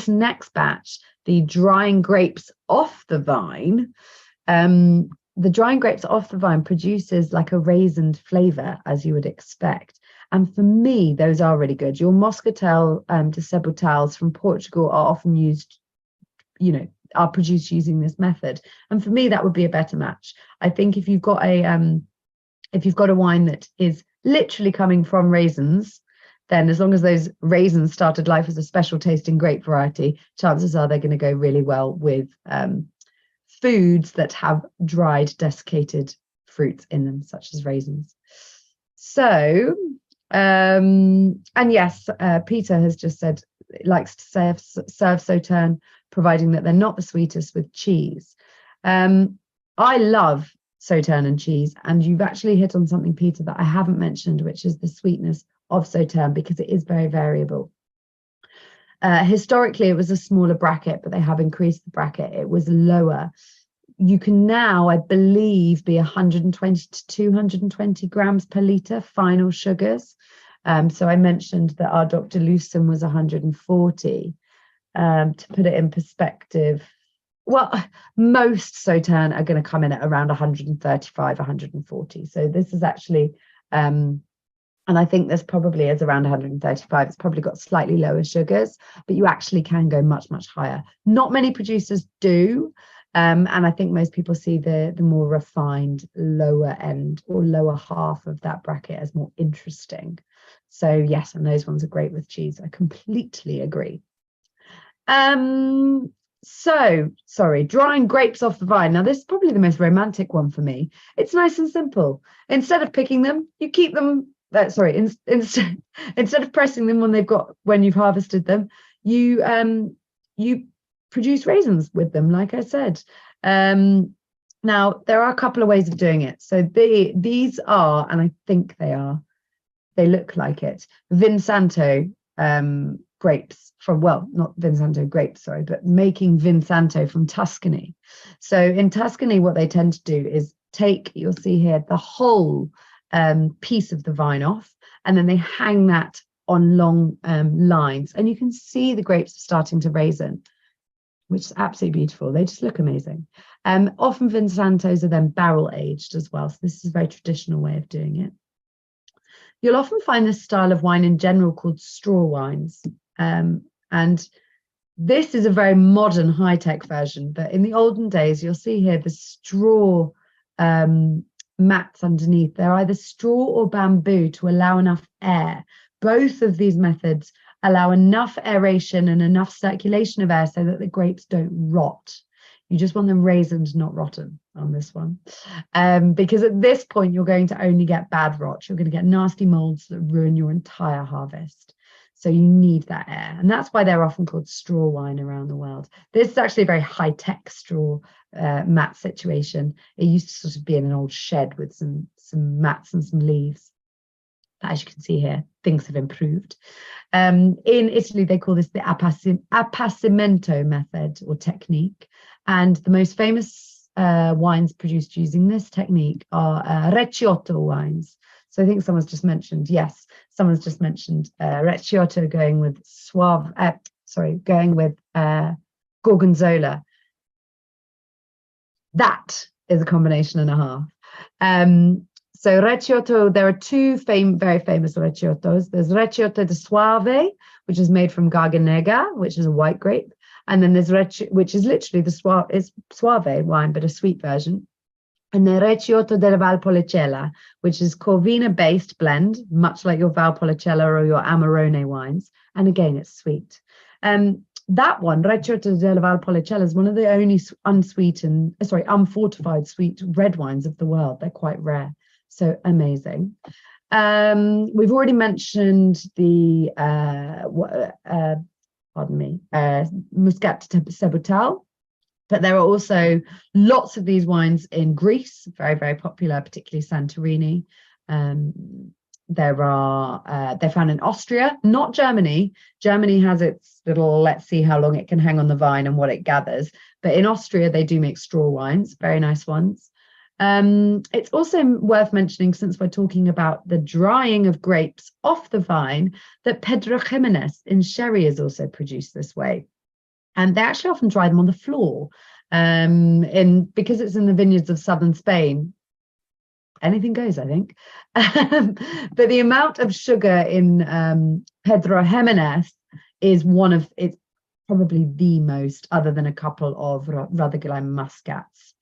next batch, the drying grapes off the vine, the drying grapes off the vine produces like a raisined flavour, as you would expect. And for me, those are really good. Your Moscatel de Sebutals from Portugal are often used, are produced using this method. And for me, that would be a better match. I think if you've got a wine that is literally coming from raisins, then as long as those raisins started life as a special tasting grape variety, chances are they're going to go really well with foods that have dried, desiccated fruits in them, such as raisins. So, and yes, Peter has just said it likes to serve Sauterne, providing that they're not the sweetest, with cheese. I love Sauterne and cheese, and you've actually hit on something, Peter, that I haven't mentioned, which is the sweetness of Sauternes because it is very variable. Historically, it was a smaller bracket, but they have increased the bracket. It was lower. You can now, I believe, be 120 to 220 grams per litre final sugars. So I mentioned that our Dr. Lucen was 140. To put it in perspective, well, most Sauternes are going to come in at around 135, 140. So this is actually, and I think this probably is around 135. It's probably got slightly lower sugars, but you actually can go much, much higher. Not many producers do. And I think most people see the more refined lower end or lower half of that bracket as more interesting. So yes, and those ones are great with cheese. I completely agree. So sorry, drying grapes off the vine. Now this is probably the most romantic one for me. It's nice and simple. Instead of picking them, you keep them. Instead of pressing them when you've harvested them, you produce raisins with them, like I said. Now there are a couple of ways of doing it. So these are, and I think they look like it, Vinsanto grapes from, well, not Vinsanto grapes, sorry, but making Vinsanto from Tuscany. So in Tuscany, what they tend to do is take, you'll see here, the whole piece of the vine off, and then they hang that on long lines, and you can see the grapes starting to raisin, which is absolutely beautiful. They just look amazing. Often Vinsantos are then barrel aged as well. So this is a very traditional way of doing it. You'll often find this style of wine in general called straw wines. And this is a very modern high-tech version, but in the olden days, you'll see here the straw mats underneath. They're either straw or bamboo to allow enough air. Both of these methods allow enough aeration and enough circulation of air so that the grapes don't rot. You just want them raisined, not rotten on this one. Because at this point, you're going to only get bad rot. You're going to get nasty molds that ruin your entire harvest. So you need that air. And that's why they're often called straw wine around the world. This is actually a very high-tech straw mat situation. It used to sort of be in an old shed with some mats and some leaves. But as you can see here, things have improved. In Italy, they call this the appassimento method or technique. And the most famous wines produced using this technique are Recioto wines. So I think someone's just mentioned Recioto going with Gorgonzola. That is a combination and a half. So Recioto, there are two very famous Reciotos. There's Recioto de Soave, which is made from Garganega, which is a white grape. And then there's which is literally the Soave wine, but a sweet version. And then Recioto della Valpolicella, which is Corvina-based blend, much like your Valpolicella or your Amarone wines. And again, it's sweet. That one, Recioto della Valpolicella, is one of the only unfortified sweet red wines of the world. They're quite rare. So amazing. We've already mentioned the Muscat de Sebutal, but there are also lots of these wines in Greece, very, very popular, particularly Santorini. They're found in Austria, not Germany. Germany has its little, let's see how long it can hang on the vine and what it gathers. But in Austria, they do make straw wines, very nice ones. It's also worth mentioning, since we're talking about the drying of grapes off the vine, that Pedro Jimenez in sherry is also produced this way. And they actually often dry them on the floor. Because it's in the vineyards of southern Spain, anything goes, I think. But the amount of sugar in Pedro Jimenez is it's probably the most, other than a couple of Rotherglen Muscats.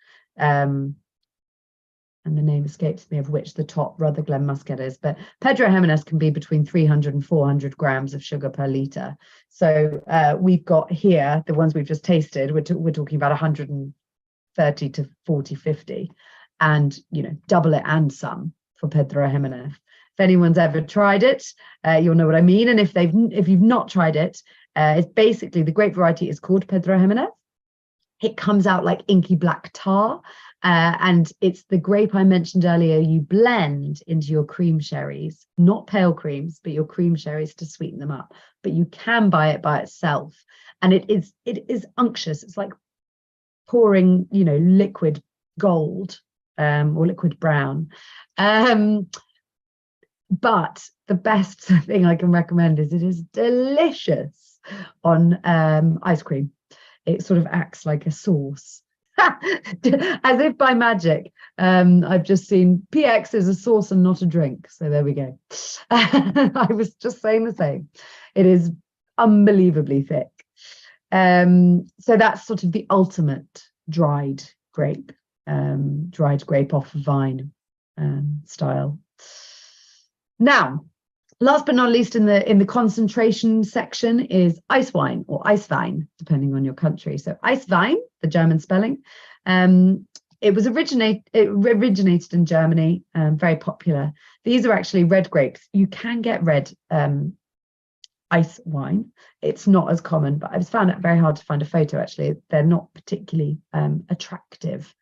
And the name escapes me of which the top Rotherglen Muscat is, but Pedro Jimenez can be between 300 and 400 grams of sugar per litre. So we've got here, the ones we've just tasted, we're talking about 130 to 40, 50, and, double it and some for Pedro Jimenez. If anyone's ever tried it, you'll know what I mean. And if you've not tried it, it's basically, the grape variety is called Pedro Jimenez. It comes out like inky black tar, And it's the grape I mentioned earlier you blend into your cream sherries, not pale creams, but your cream sherries to sweeten them up. But you can buy it by itself. And it is unctuous. It's like pouring, liquid gold or liquid brown. But the best thing I can recommend is it is delicious on ice cream. It sort of acts like a sauce. As if by magic. I've just seen PX is a sauce and not a drink. So there we go. I was just saying the same. It is unbelievably thick. So that's sort of the ultimate dried grape off vine style. Now, last but not least in the concentration section is ice wine or ice vine, depending on your country. So ice vine, the German spelling, it originated in Germany, very popular. These are actually red grapes. You can get red ice wine. It's not as common, but I've found it very hard to find a photo. Actually, they're not particularly attractive,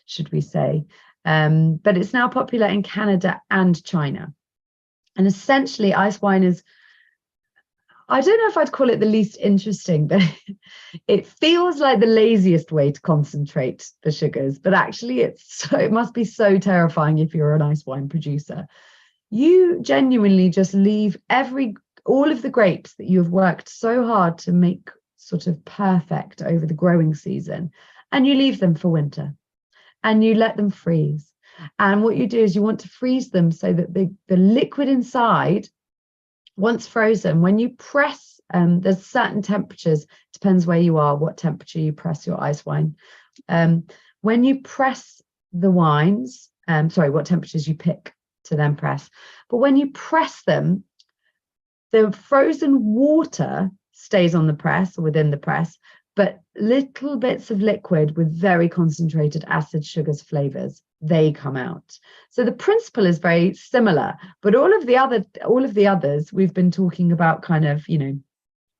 should we say. But it's now popular in Canada and China. And essentially, ice wine is, I don't know if I'd call it the least interesting, but it feels like the laziest way to concentrate the sugars. But actually, it must be so terrifying if you're an ice wine producer. You genuinely just leave all of the grapes that you have worked so hard to make sort of perfect over the growing season, and you leave them for winter, and you let them freeze. And what you do is you want to freeze them so that the liquid inside, once frozen, when you press, there's certain temperatures, depends where you are, what temperature you press your ice wine. When you press the wines, what temperatures you pick to then press. But when you press them, the frozen water stays on the press or within the press, but little bits of liquid with very concentrated acid, sugars, flavors, they come out. So the principle is very similar, but all of the others we've been talking about kind of,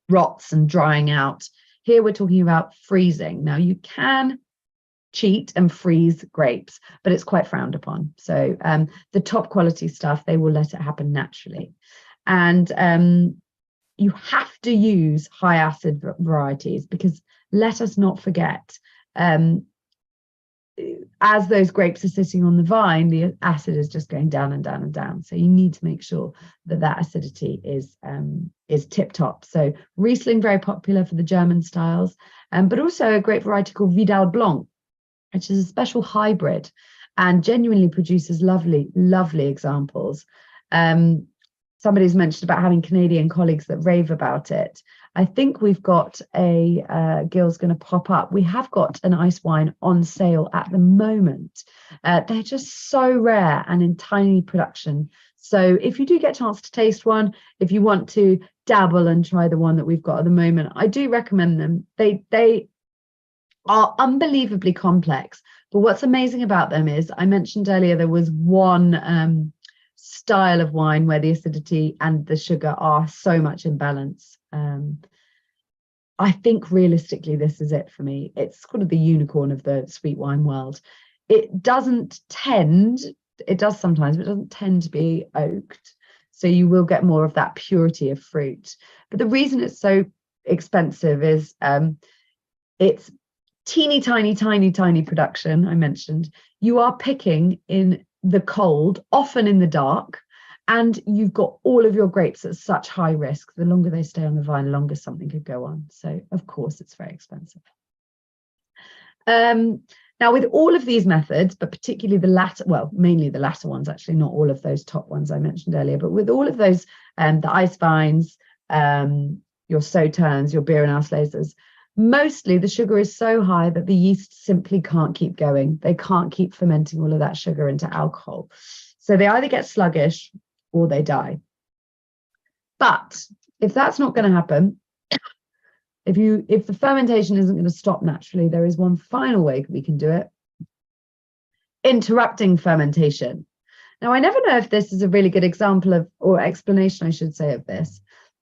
rots and drying out. Here we're talking about freezing. Now you can cheat and freeze grapes, but it's quite frowned upon. So the top quality stuff, they will let it happen naturally. And you have to use high acid varieties, because let us not forget, as those grapes are sitting on the vine, the acid is just going down and down and down. So you need to make sure that acidity is tip top. So Riesling, very popular for the German styles, but also a great variety called Vidal Blanc, which is a special hybrid and genuinely produces lovely, lovely examples. Somebody's mentioned about having Canadian colleagues that rave about it. I think we've got Gil's going to pop up. We have got an ice wine on sale at the moment. They're just so rare and in tiny production. So if you do get a chance to taste one, if you want to dabble and try the one that we've got at the moment, I do recommend them. They are unbelievably complex. But what's amazing about them is, I mentioned earlier, there was one style of wine where the acidity and the sugar are so much in balance. I think realistically this is it for me. It's kind of the unicorn of the sweet wine world. It does sometimes, but it doesn't tend to be oaked, so you will get more of that purity of fruit. But the reason it's so expensive is it's teeny tiny production. I mentioned you are picking in the cold, often in the dark, and you've got all of your grapes at such high risk. The longer they stay on the vine, the longer something could go on. So of course it's very expensive. Now with all of these methods, but particularly the latter, well, mainly the latter ones, actually, not all of those top ones I mentioned earlier, but with all of those, the ice vines, your sauternes, your beer and auslesers, mostly the sugar is so high that the yeast simply can't keep going. They can't keep fermenting all of that sugar into alcohol. So they either get sluggish or they die. But if that's not going to happen, if the fermentation isn't going to stop naturally, there is one final way we can do it: interrupting fermentation. Now, I never know if this is a really good example of, or explanation, I should say, of this,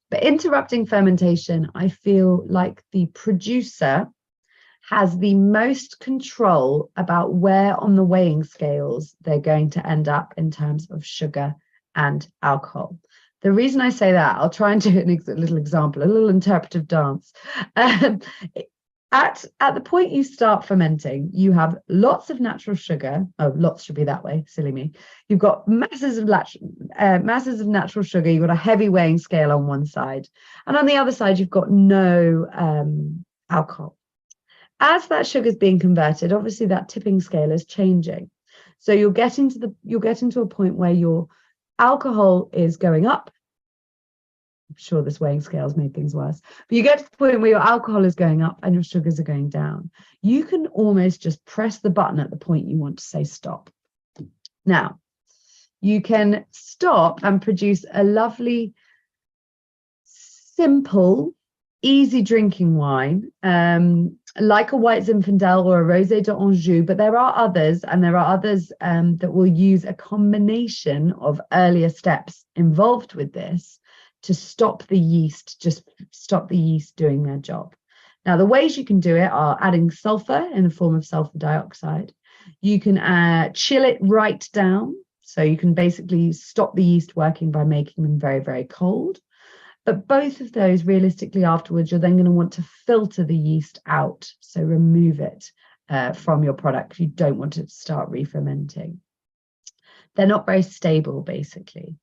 but interrupting fermentation, I feel like the producer has the most control about where on the weighing scales they're going to end up in terms of sugar and alcohol. The reason I say that, I'll try and do a little example, a little interpretive dance. At the point you start fermenting, you have lots of natural sugar. Oh, lots should be that way, silly me. You've got masses of natural sugar. You've got a heavy weighing scale on one side. And on the other side, you've got no alcohol. As that sugar is being converted, obviously that tipping scale is changing. So you'll get into a point where your alcohol is going up. I'm sure this weighing scale's made things worse, but you get to the point where your alcohol is going up and your sugars are going down. You can almost just press the button at the point you want to say stop. Now, you can stop and produce a lovely, simple, easy drinking wine, like a white Zinfandel or a Rosé d'Anjou, but there are others, that will use a combination of earlier steps involved with this to stop the yeast doing their job. Now, the ways you can do it are adding sulfur in the form of sulfur dioxide. You can chill it right down, so you can basically stop the yeast working by making them very, very cold. But both of those, realistically, afterwards, you're then going to want to filter the yeast out, so remove it from your product. You don't want it to start re-fermenting. They're not very stable, basically.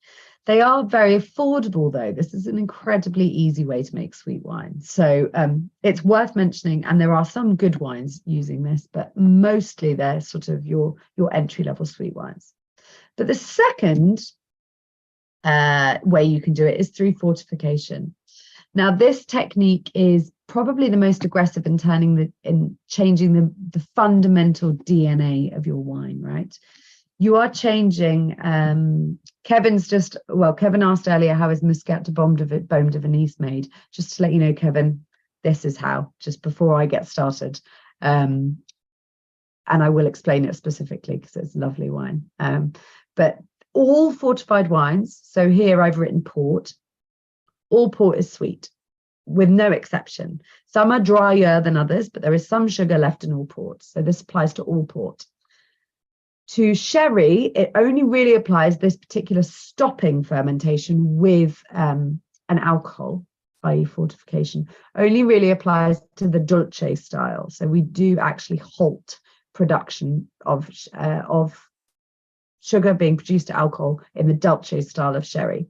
They are very affordable, though. This is an incredibly easy way to make sweet wine. So it's worth mentioning, and there are some good wines using this, but mostly they're sort of your entry-level sweet wines. But the second way you can do it is through fortification. Now, this technique is probably the most aggressive in changing the fundamental DNA of your wine, right? You are changing. Kevin asked earlier, how is Muscat de Baume de Venise made? Just to let you know, Kevin, this is how, just before I get started. And I will explain it specifically because it's lovely wine. But all fortified wines, so here I've written port, all port is sweet, with no exception. Some are drier than others, but there is some sugar left in all port. So this applies to all port. To sherry, it only really applies this particular stopping fermentation with an alcohol, i.e. fortification, only really applies to the dolce style. So we do actually halt production of sugar being produced to alcohol in the dolce style of sherry.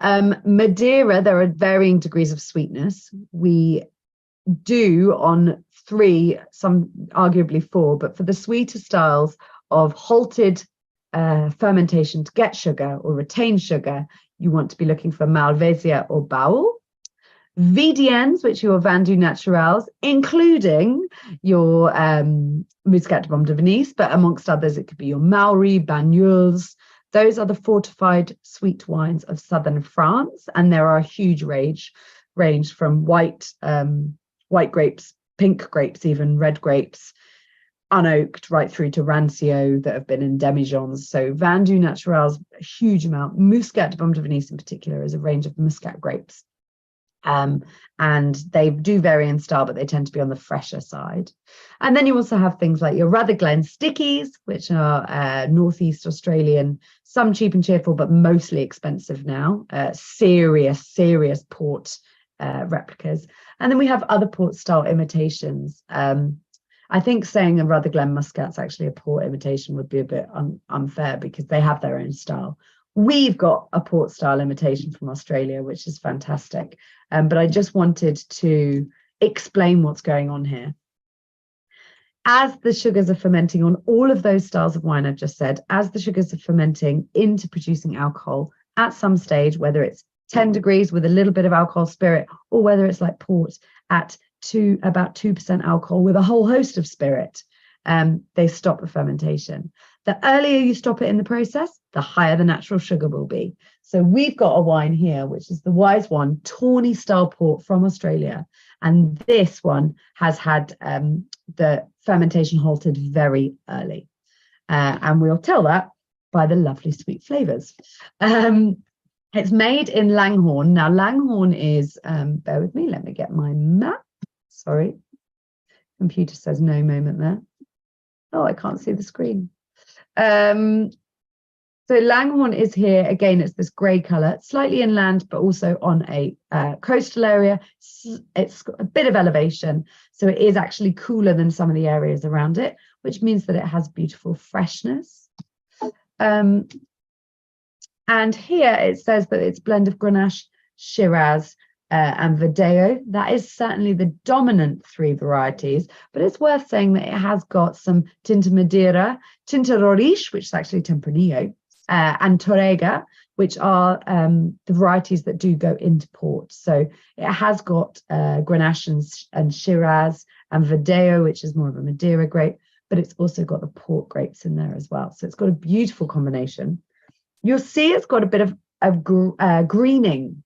Madeira, there are varying degrees of sweetness. We do on 3, some arguably 4, but for the sweeter styles of halted fermentation to get sugar or retain sugar, you want to be looking for Malvasia or Baul. VDNs, which are your Vin Doux Naturels, including your Muscat de Baume de Venise, but amongst others, it could be your Maury, Banyuls. Those are the fortified sweet wines of southern France, and there are a huge range from white grapes, pink grapes, even red grapes, unoaked, right through to Rancio that have been in demijohns. So Vin Doux Naturels, a huge amount. Muscat de Baume de Venise in particular is a range of Muscat grapes. And they do vary in style, but they tend to be on the fresher side. And then you also have things like your Rutherglen Stickies, which are Northeast Australian, some cheap and cheerful, but mostly expensive now. Serious port replicas. And then we have other port style imitations. I think saying a Rutherglen Muscat's actually a port imitation would be a bit unfair because they have their own style. We've got a port style imitation from Australia, which is fantastic. But I just wanted to explain what's going on here. As the sugars are fermenting on all of those styles of wine I've just said, as the sugars are fermenting into producing alcohol at some stage, whether it's 10 degrees with a little bit of alcohol spirit, or whether it's like port at about 2% alcohol with a whole host of spirit, they stop the fermentation. The earlier you stop it in the process, the higher the natural sugar will be. So we've got a wine here, which is the Wise One Tawny style port from Australia. And this one has had the fermentation halted very early. And we'll tell that by the lovely sweet flavors. It's made in Langhorne. Now, Langhorne is, bear with me, let me get my map. Sorry. Computer says no moment there. Oh, I can't see the screen. So Langhorne is here. Again, it's this grey colour, slightly inland, but also on a coastal area. It's got a bit of elevation. So it is actually cooler than some of the areas around it, which means that it has beautiful freshness. And here it says that it's a blend of Grenache, Shiraz, and Verdeo. That is certainly the dominant three varieties, but it's worth saying that it has got some Tinta Madeira, Tinta Roriz, which is actually Tempranillo, and Torrega, which are the varieties that do go into port. So it has got Grenache and Shiraz and Verdeo, which is more of a Madeira grape, but it's also got the port grapes in there as well. So it's got a beautiful combination. You'll see it's got a bit of greening.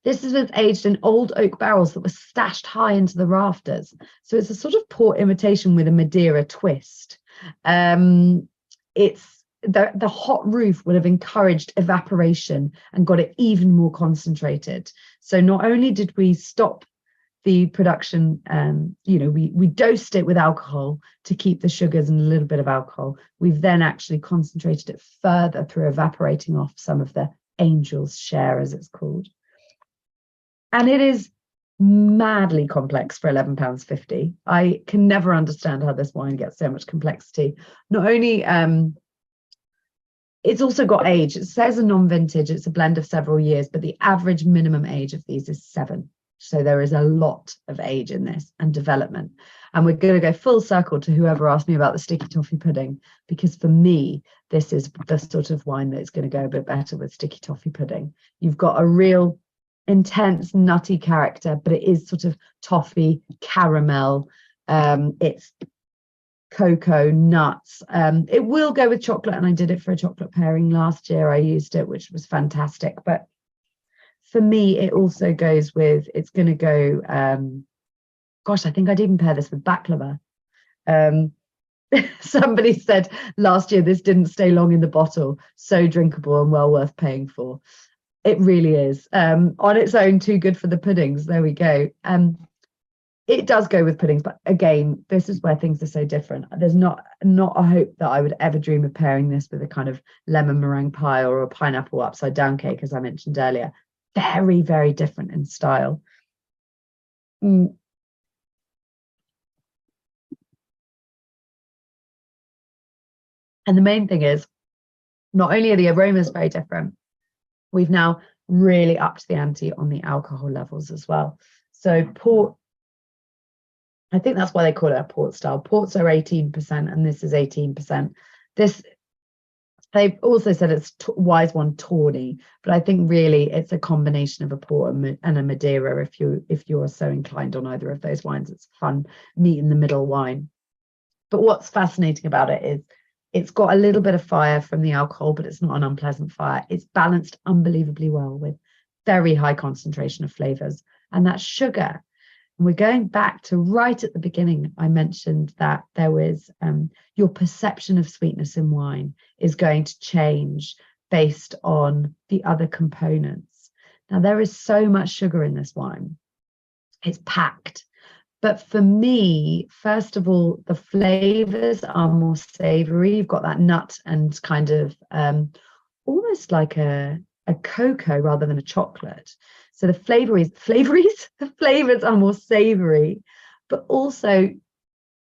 This is aged in old oak barrels that were stashed high into the rafters. So it's a sort of port imitation with a Madeira twist. It's the hot roof would have encouraged evaporation and got it even more concentrated. So not only did we stop the production, we dosed it with alcohol to keep the sugars and a little bit of alcohol. We've then actually concentrated it further through evaporating off some of the angel's share, as it's called. And it is madly complex for £11.50. I can never understand how this wine gets so much complexity. Not only it's also got age. It says a non-vintage, it's a blend of several years, but the average minimum age of these is 7. So there is a lot of age in this and development. And we're going to go full circle to whoever asked me about the sticky toffee pudding, because for me, this is the sort of wine that's going to go a bit better with sticky toffee pudding. You've got a real intense nutty character, but it is sort of toffee, caramel. It's cocoa, nuts. It will go with chocolate, and I did it for a chocolate pairing last year. I used it, which was fantastic. But for me, it also goes with, it's going to go, gosh, I think I'd even pair this with baklava. Somebody said last year this didn't stay long in the bottle, so drinkable and well worth paying for. It really is. On its own, too good for the puddings. There we go. It does go with puddings, but again, this is where things are so different. There's not a hope that I would ever dream of pairing this with a kind of lemon meringue pie or a pineapple upside down cake, as I mentioned earlier. Very, very different in style. And the main thing is, not only are the aromas very different, we've now really upped the ante on the alcohol levels as well. So port, I think that's why they call it a port style. Ports are 18% and this is 18%. This, they've also said it's wise one tawny, but I think really it's a combination of a port and a Madeira. If you're so inclined on either of those wines, it's fun meet in the middle wine. But what's fascinating about it is it's got a little bit of fire from the alcohol, but it's not an unpleasant fire. It's balanced unbelievably well with very high concentration of flavors, and that's sugar. And we're going back to right at the beginning. I mentioned that there was your perception of sweetness in wine is going to change based on the other components. Now, there is so much sugar in this wine. It's packed. But for me, first of all, the flavors are more savory. You've got that nut and kind of almost like a cocoa rather than a chocolate. So the flavors are more savory, but also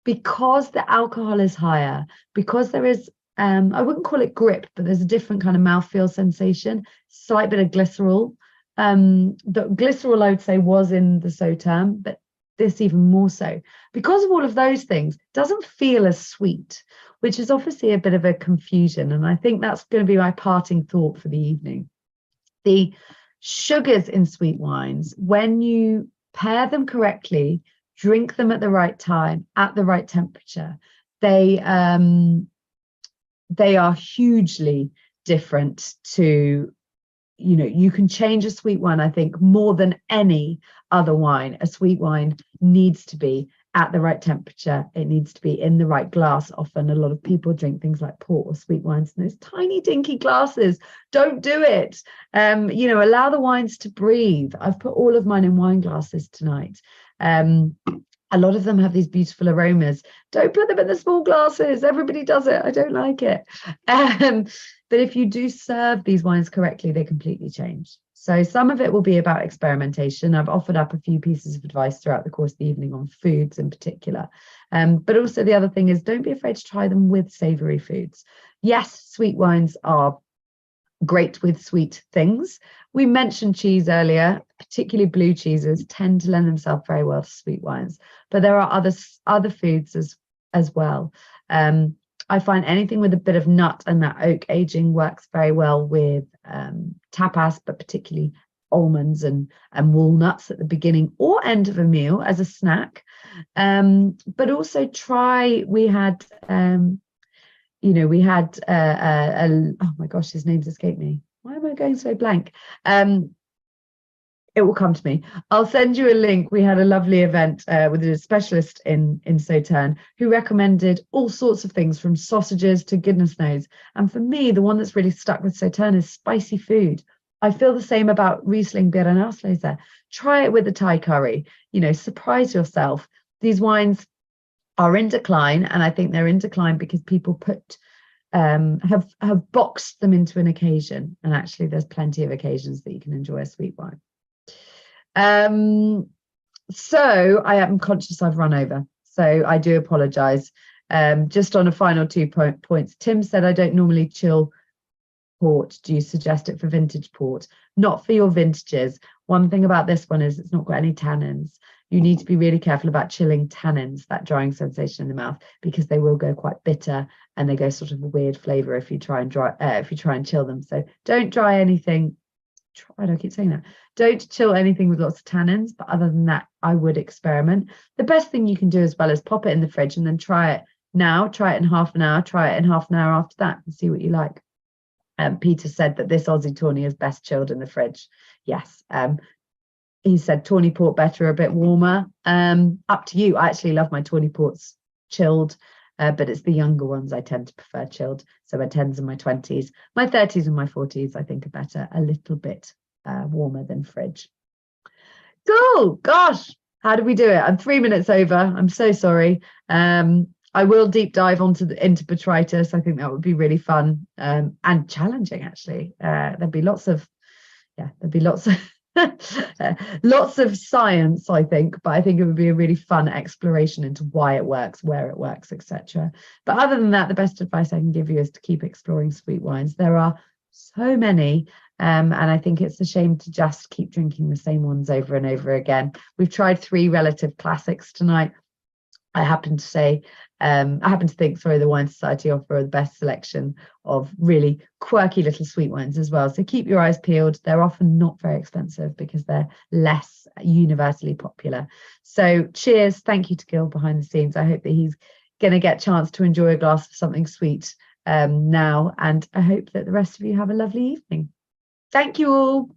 because the alcohol is higher, because there is, I wouldn't call it grip, but there's a different kind of mouthfeel sensation, slight bit of glycerol. The glycerol, I would say, was in the Sauternes, but this even more so. Because of all of those things, doesn't feel as sweet, which is obviously a bit of a confusion. And I think that's going to be my parting thought for the evening. The sugars in sweet wines, when you pair them correctly, drink them at the right time, at the right temperature, they are hugely different to, you can change a sweet wine, I think, more than any other wine. A sweet wine needs to be at the right temperature. It needs to be in the right glass. Often a lot of people drink things like port or sweet wines in those tiny dinky glasses. Don't do it. Allow the wines to breathe. I've put all of mine in wine glasses tonight. A lot of them have these beautiful aromas. Don't put them in the small glasses. Everybody does it. I don't like it. But if you do serve these wines correctly, they completely change. So some of it will be about experimentation. I've offered up a few pieces of advice throughout the course of the evening on foods in particular. But also the other thing is, don't be afraid to try them with savoury foods. Yes, sweet wines are great with sweet things. We mentioned cheese earlier, particularly blue cheeses tend to lend themselves very well to sweet wines, but there are other foods as well. I find anything with a bit of nut and that oak aging works very well with tapas, but particularly almonds and walnuts at the beginning or end of a meal as a snack. But also we had oh my gosh, his name's escaped me. Why am I going so blank? It will come to me. I'll send you a link. We had a lovely event with a specialist in Sauternes who recommended all sorts of things from sausages to goodness knows. And for me, the one that's really stuck with Sauternes is spicy food. I feel the same about Riesling Beerenauslese. Try it with a Thai curry. Surprise yourself. These wines are in decline, and I think they're in decline because people have boxed them into an occasion, and actually there's plenty of occasions that you can enjoy a sweet wine. So I am conscious I've run over, so I do apologize. Just on a final 2 points, Tim said, I don't normally chill port. Do you suggest it for vintage port? Not for your vintages. One thing about this one is it's not got any tannins. You need to be really careful about chilling tannins, that drying sensation in the mouth, because they will go quite bitter and they go sort of a weird flavor if you try and chill them. So don't dry anything. I don't keep saying that. Don't chill anything with lots of tannins, but other than that, I would experiment. The best thing you can do as well is pop it in the fridge and then try it now, try it in half an hour, try it in half an hour after that and see what you like. Peter said that this Aussie Tawny is best chilled in the fridge. Yes. He said Tawny Port better, a bit warmer. Up to you. I actually love my Tawny Ports chilled, but it's the younger ones I tend to prefer chilled. So my 10s and my 20s, my 30s and my 40s, I think are better, a little bit warmer than fridge. Cool. Gosh, how did we do it? I'm 3 minutes over. I'm so sorry. I will deep dive into botrytis. I think that would be really fun and challenging, actually. There'd be lots of lots of science, I think, but I think it would be a really fun exploration into why it works, where it works, etc. But other than that, the best advice I can give you is to keep exploring sweet wines. There are so many, and I think it's a shame to just keep drinking the same ones over and over again. We've tried 3 relative classics tonight. I happen to think, the Wine Society offer the best selection of really quirky little sweet wines as well. So keep your eyes peeled. They're often not very expensive because they're less universally popular. So cheers. Thank you to Gil behind the scenes. I hope that he's going to get a chance to enjoy a glass of something sweet now. And I hope that the rest of you have a lovely evening. Thank you all.